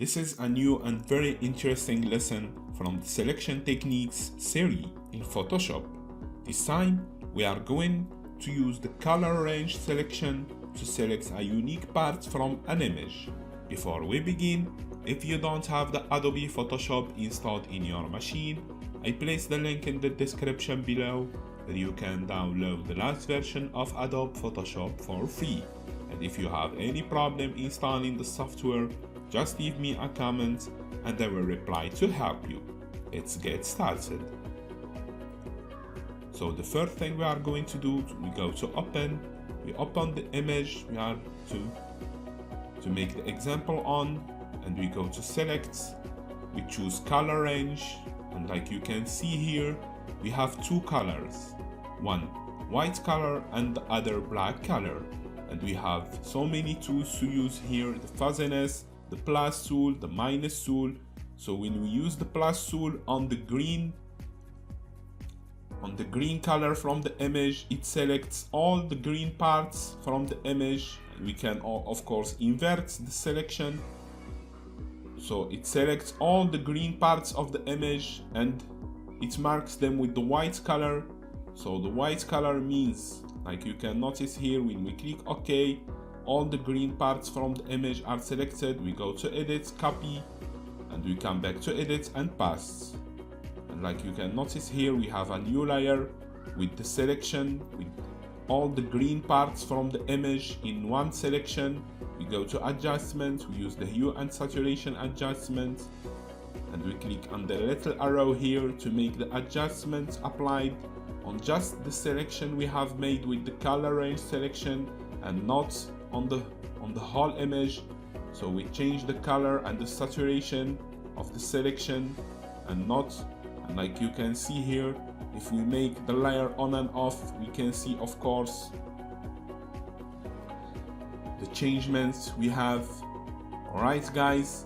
This is a new and very interesting lesson from the selection techniques series in Photoshop. This time we are going to use the color range selection to select a unique part from an image. Before we begin, if you don't have the Adobe Photoshop installed in your machine, I place the link in the description below where you can download the last version of Adobe Photoshop for free. And if you have any problem installing the software, just leave me a comment and I will reply to help you. Let's get started. So the first thing we are going to do, we go to open, we open the image, we are to make the example on, and we go to select, we choose color range, and like you can see here, we have two colors, one white color and the other black color. And we have so many tools to use here, the fuzziness, the plus tool, the minus tool. So when we use the plus tool on the green color from the image, it selects all the green parts from the image. We can of course invert the selection, so it selects all the green parts of the image and it marks them with the white color. So the white color means, like you can notice here, when we click OK, all the green parts from the image are selected. We go to edit, copy, and we come back to edit and paste. And like you can notice here, we have a new layer with the selection with all the green parts from the image in one selection. We go to adjustments, we use the hue and saturation adjustment, and we click on the little arrow here to make the adjustments applied on just the selection we have made with the color range selection and not on the whole image. So we change the color and the saturation of the selection and not, and like you can see here, if we make the layer on and off, we can see of course the changements we have. Alright guys,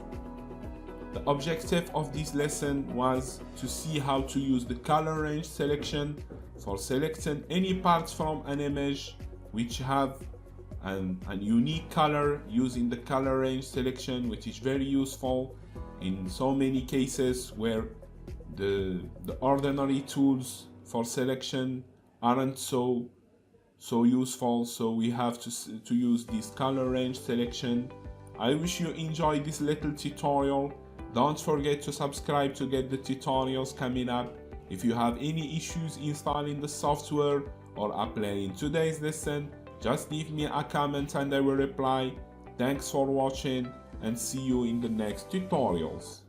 the objective of this lesson was to see how to use the color range selection for selecting any parts from an image which have a unique color using the color range selection, which is very useful in so many cases where the ordinary tools for selection aren't so useful. So we have to use this color range selection. I wish you enjoyed this little tutorial. Don't forget to subscribe to get the tutorials coming up. If you have any issues installing the software or applying today's lesson, just leave me a comment and I will reply. Thanks for watching and see you in the next tutorials.